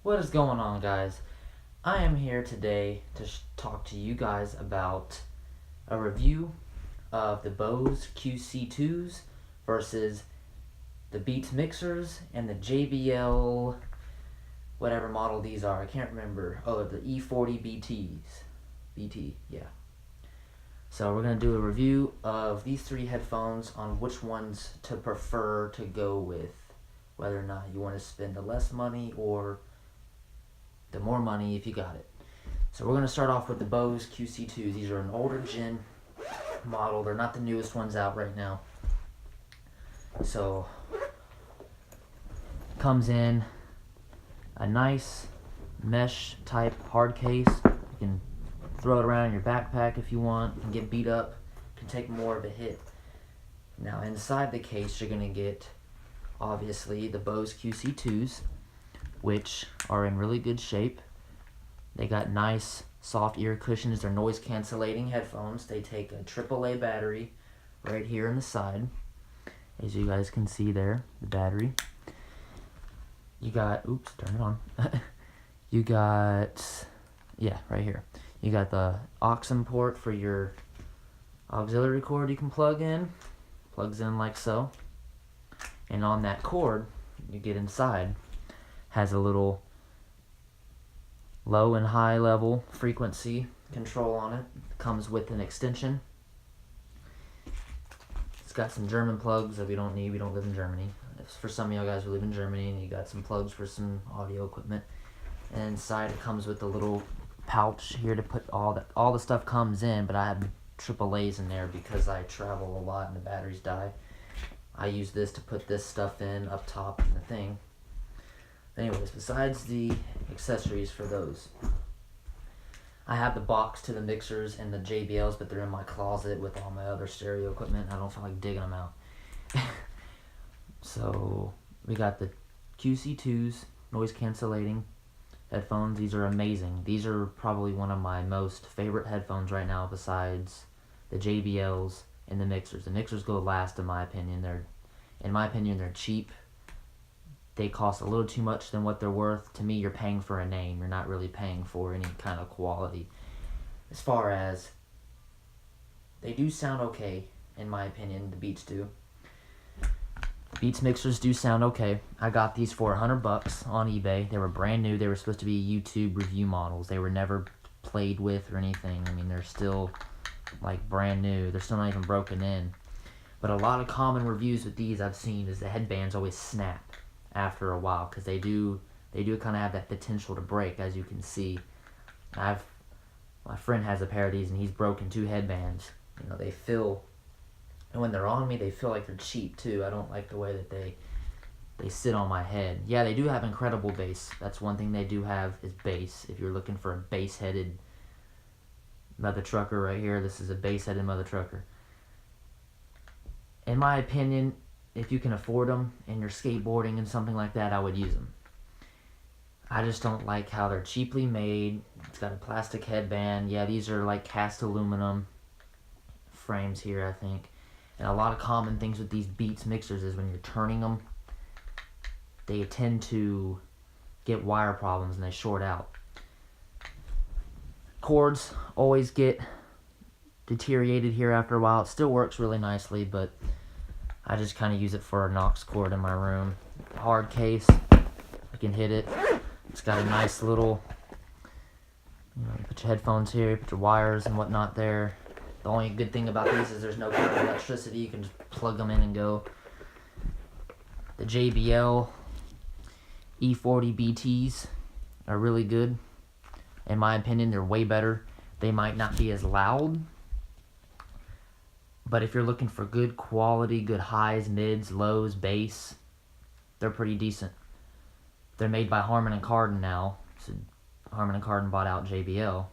What is going on, guys? I am here today to talk to you guys about a review of the Bose QC2s versus the Beats mixers and the JBL whatever model these are. I can't remember. Oh, the E40 BTs. BT, yeah. So we're going to do a review of these three headphones on which ones to prefer to go with. Whether or not you want to spend the less money or the more money if you got it. So we're going to start off with the Bose QC2s. These are an older gen model. They're not the newest ones out right now. So comes in a nice mesh type hard case. You can throw it around in your backpack if you want. You can get beat up. You can take more of a hit. Now inside the case you're going to get obviously the Bose QC2s, which are in really good shape. They got nice soft ear cushions. They're noise cancellating headphones. They take a AAA battery right here in the side. As you guys can see there, the battery. You got, oops, turn it on. You got, yeah, right here. You got the aux port for your auxiliary cord you can plug in. Plugs in like so. And on that cord, you get inside, has a little low and high level frequency control on it. Comes with an extension. It's got some German plugs that we don't need. We don't live in Germany. It's for some of y'all guys who live in Germany, and you got some plugs for some audio equipment. And inside it comes with a little pouch here to put all the stuff comes in, but I have AAA's in there because I travel a lot and the batteries die. I use this to put this stuff in up top in the thing. Anyways, besides the accessories for those, I have the box to the mixers and the JBLs, but they're in my closet with all my other stereo equipment. I don't feel like digging them out. So we got the QC2s, noise cancellating headphones. These are amazing. These are probably one of my most favorite headphones right now besides the JBLs and the mixers. The mixers go last in my opinion. They're cheap. They cost a little too much than what they're worth. To me, you're paying for a name. You're not really paying for any kind of quality. As far as, they do sound okay, in my opinion, the Beats do. Beats mixers do sound okay. I got these for $100 on eBay. They were brand new. They were supposed to be YouTube review models. They were never played with or anything. I mean, they're still like brand new. They're still not even broken in. But a lot of common reviews with these I've seen is the headbands always snap after a while, because they do kind of have that potential to break, as you can see. My friend has a pair of these and he's broken 2 headbands. You know, they feel, and when they're on me, they feel like they're cheap too. I don't like the way that they sit on my head. Yeah, they do have incredible bass. That's one thing they do have, is bass. If you're looking for a bass-headed mother trucker right here, this is a bass-headed mother trucker. In my opinion, if you can afford them and you're skateboarding and something like that, I would use them. I just don't like how they're cheaply made. It's got a plastic headband. Yeah, these are like cast aluminum frames here, I think. And a lot of common things with these Beats mixers is when you're turning them, they tend to get wire problems and they short out. Cords always get deteriorated here after a while. It still works really nicely, but I just kind of use it for a aux cord in my room. Hard case, I can hit it. It's got a nice little, you put your headphones here, put your wires and whatnot there. The only good thing about these is there's no kind of electricity. You can just plug them in and go. The JBL E40 BTs are really good. In my opinion, they're way better. They might not be as loud, but if you're looking for good quality, good highs, mids, lows, bass, they're pretty decent. They're made by Harman & Kardon now. So Harman & Kardon bought out JBL.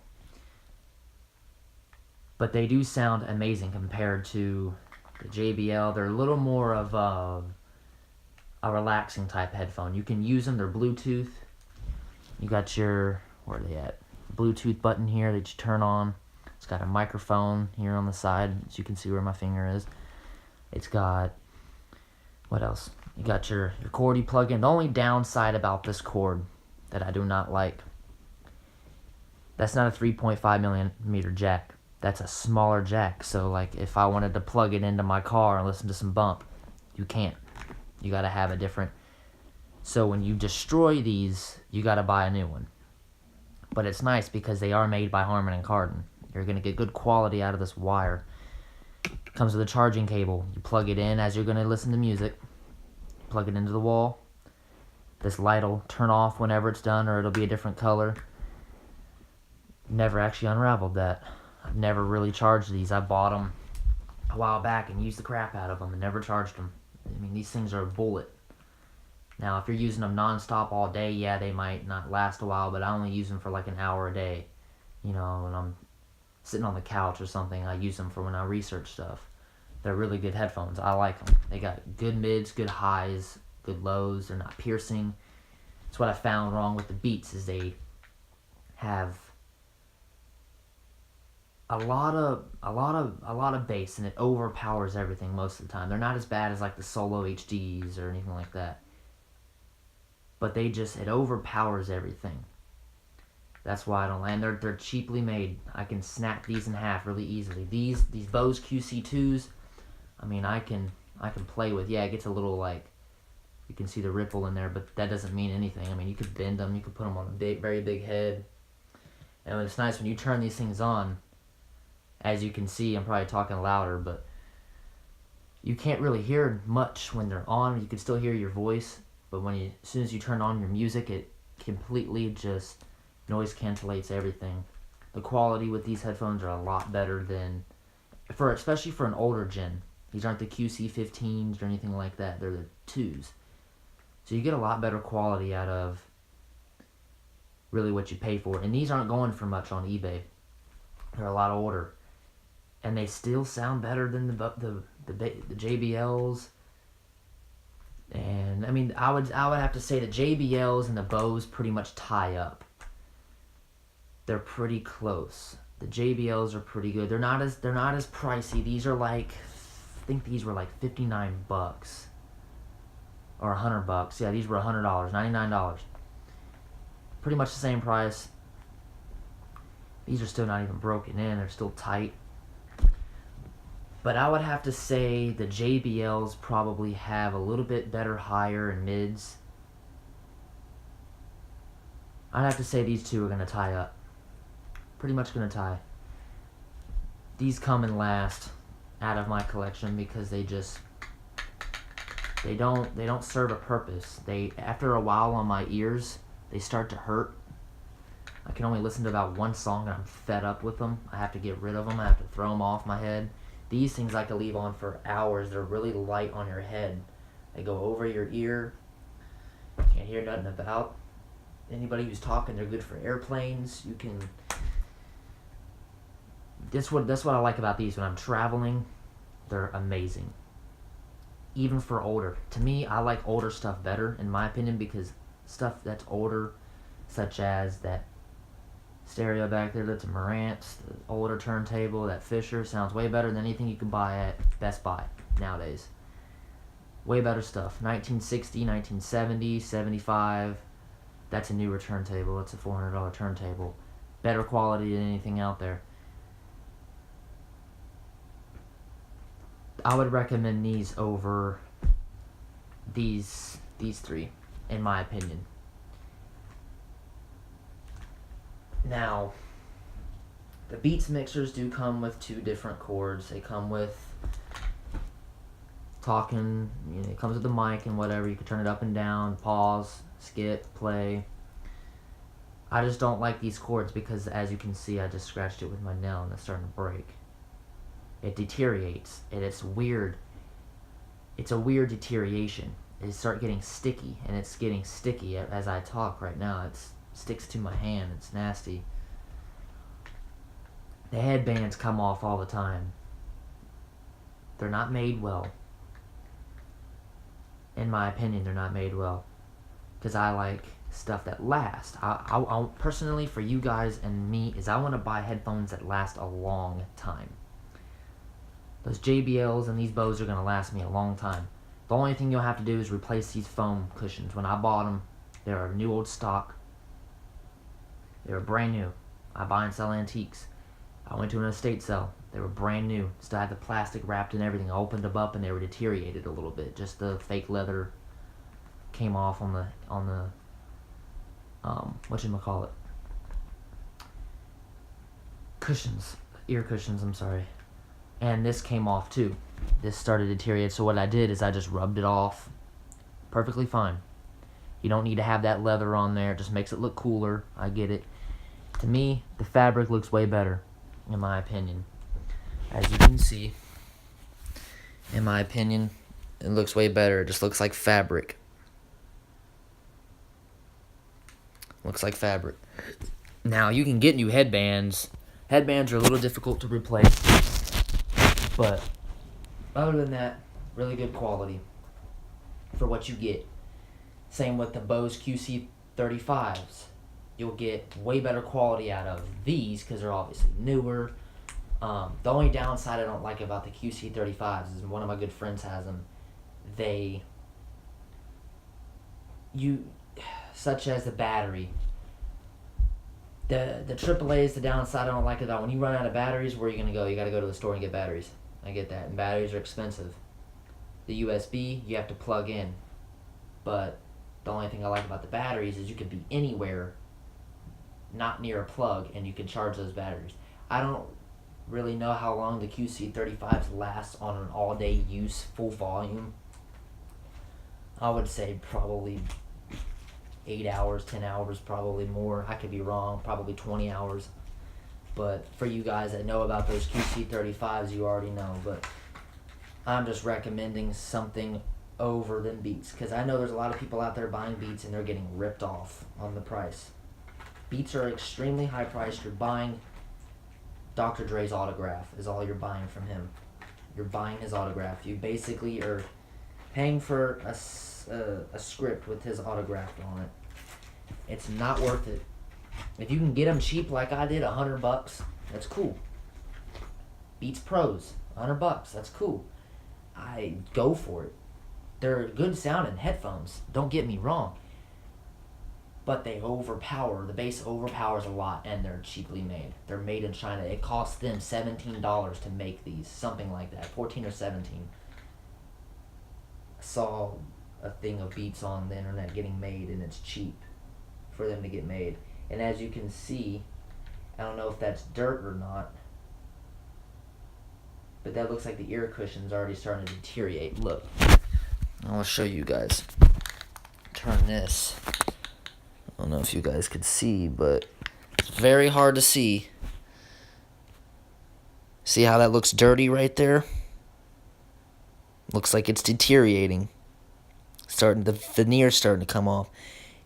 But they do sound amazing compared to the JBL. They're a little more of a relaxing type headphone. You can use them. They're Bluetooth. You got your, where are they at? Bluetooth button here that you turn on. It's got a microphone here on the side, as you can see where my finger is. It's got, what else? You got your cord you plug in. The only downside about this cord that I do not like. That's not a 3.5 millimeter jack. That's a smaller jack. So like if I wanted to plug it into my car and listen to some bump, you can't. You gotta have a different. So when you destroy these, you gotta buy a new one. But it's nice because they are made by Harman & Kardon. You're gonna get good quality out of this wire. Comes with a charging cable. You plug it in as you're gonna listen to music. Plug it into the wall. This light will turn off whenever it's done, or it'll be a different color. Never actually unraveled that. I've never really charged these. I bought them a while back and used the crap out of them and never charged them. I mean, these things are a bullet. Now, if you're using them non-stop all day, yeah, they might not last a while, but I only use them for like an hour a day. You know, when I'm sitting on the couch or something, I use them for when I research stuff. They're really good headphones. I like them. They got good mids, good highs, good lows. They're not piercing. That's what I found wrong with the Beats, is they have a lot of bass, and it overpowers everything most of the time. They're not as bad as like the Solo HDs or anything like that, but it overpowers everything. That's why I don't like. And they're cheaply made. I can snap these in half really easily. These Bose QC2s, I mean, I can play with. Yeah, it gets a little like, you can see the ripple in there, but that doesn't mean anything. I mean, you could bend them, you could put them on a very big head, and it's nice when you turn these things on. As you can see, I'm probably talking louder, but you can't really hear much when they're on. You can still hear your voice, but as soon as you turn on your music, it completely just noise cancellates everything. The quality with these headphones are a lot better than, especially for an older gen. These aren't the QC15s or anything like that. They're the 2s. So you get a lot better quality out of really what you pay for. And these aren't going for much on eBay. They're a lot older. And they still sound better than the JBLs. And I mean, I would have to say the JBLs and the Bose pretty much tie up. They're pretty close. The JBLs are pretty good. They're not as pricey. These are like, I think these were like $59 or $100. Yeah, these were $100, $99. Pretty much the same price. These are still not even broken in. They're still tight. But I would have to say the JBLs probably have a little bit better higher and mids. I'd have to say these two are going to tie up. Pretty much going to tie. These come in last out of my collection because they don't serve a purpose. After a while on my ears, they start to hurt. I can only listen to about one song and I'm fed up with them. I have to get rid of them. I have to throw them off my head. These things I can leave on for hours. They're really light on your head. They go over your ear. Can't hear nothing about. Anybody who's talking, they're good for airplanes. You can. That's what I like about these. When I'm traveling, they're amazing. Even for older. To me, I like older stuff better, in my opinion, because stuff that's older, such as that stereo back there, that's a Marantz, the older turntable, that Fisher, sounds way better than anything you can buy at Best Buy nowadays. Way better stuff. 1960, 1970, 75, that's a newer turntable. That's a $400 turntable. Better quality than anything out there. I would recommend these over these three, in my opinion. Now, the Beats mixers do come with two different cords. They come with talking, it comes with the mic and whatever. You can turn it up and down, pause, skip, play. I just don't like these cords because, as you can see, I just scratched it with my nail and it's starting to break. It deteriorates, and it's weird. It's a weird deterioration. It starts getting sticky, and it's getting sticky as I talk right now. It sticks to my hand. It's nasty. The headbands come off all the time. They're not made well. In my opinion, they're not made well. Because I like stuff that lasts. I personally, for you guys and me, I want to buy headphones that last a long time. Those JBLs and these Bose are going to last me a long time. The only thing you'll have to do is replace these foam cushions. When I bought them, they are new old stock. They were brand new. I buy and sell antiques. I went to an estate sale. They were brand new. Still had the plastic wrapped and everything. I opened them up and they were deteriorated a little bit. Just the fake leather came off on the whatchamacallit, cushions, ear cushions, I'm sorry. And this came off too. This started to deteriorate, so what I did is I just rubbed it off. Perfectly fine. You don't need to have that leather on there. It just makes it look cooler. I get it. To me, the fabric looks way better, in my opinion. As you can see, in my opinion, it looks way better. It just looks like fabric. Looks like fabric. Now, you can get new headbands. Headbands are a little difficult to replace. But, other than that, really good quality for what you get. Same with the Bose qc2s. You'll get way better quality out of these because they're obviously newer. The only downside I don't like about the qc2s is one of my good friends has them. Such as the battery. The AAA is the downside I don't like about. When you run out of batteries, where are you going to go? You got to go to the store and get batteries. I get that. And batteries are expensive. The USB, you have to plug in. But the only thing I like about the batteries is you can be anywhere, not near a plug, and you can charge those batteries. I don't really know how long the qc2s last on an all-day use, full volume. I would say probably 8 hours, 10 hours, probably more. I could be wrong, probably 20 hours. But for you guys that know about those qc2s, you already know. But I'm just recommending something over than Beats, because I know there's a lot of people out there buying Beats and they're getting ripped off on the price. Beats are extremely high priced. You're buying Dr. Dre's autograph is all you're buying from him. You're buying his autograph. You basically are paying for a script with his autograph on it. It's not worth it. If you can get them cheap like I did, $100, that's cool. Beats Pros, $100, that's cool. I go for it. They're good sounding headphones, don't get me wrong. But they overpower, the bass overpowers a lot, and they're cheaply made. They're made in China. It costs them $17 to make these, something like that, 14 or 17. I saw a thing of Beats on the internet getting made, and it's cheap for them to get made. And as you can see, I don't know if that's dirt or not, but that looks like the ear cushion's already starting to deteriorate. Look, I'll show you guys. Turn this. I don't know if you guys could see, but it's very hard to see. See how that looks dirty right there? Looks like it's deteriorating. The veneer's starting to come off.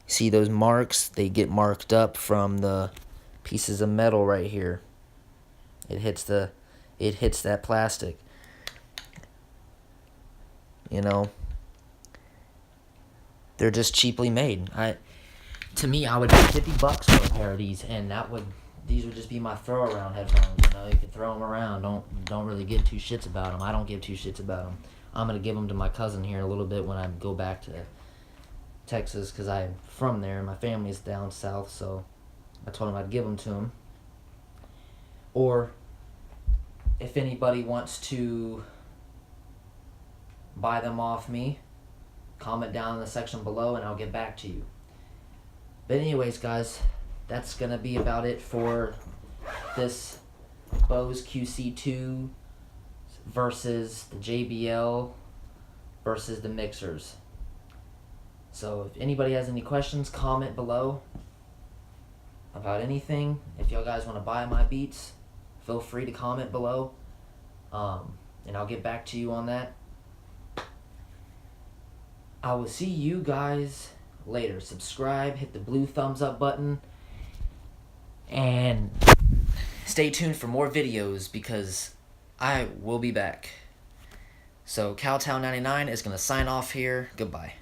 See those marks? They get marked up from the pieces of metal right here. It hits that plastic. You know, they're just cheaply made. To me, I would pay $50 for a pair of these, and these would just be my throw around headphones. You know, you can throw them around. Don't really give two shits about them. I don't give two shits about them. I'm gonna give them to my cousin here in a little bit when I go back to Texas, because I'm from there and my family's down south. So I told him I'd give them to him. Or if anybody wants to buy them off me, comment down in the section below and I'll get back to you. But anyways, guys, that's going to be about it for this Bose QC2 versus the JBL versus the mixers. So if anybody has any questions, comment below about anything. If y'all guys want to buy my Beats, feel free to comment below, and I'll get back to you on that. I will see you guys later. Subscribe, hit the blue thumbs up button, and stay tuned for more videos because I will be back. So Cowtown99 is going to sign off here. Goodbye.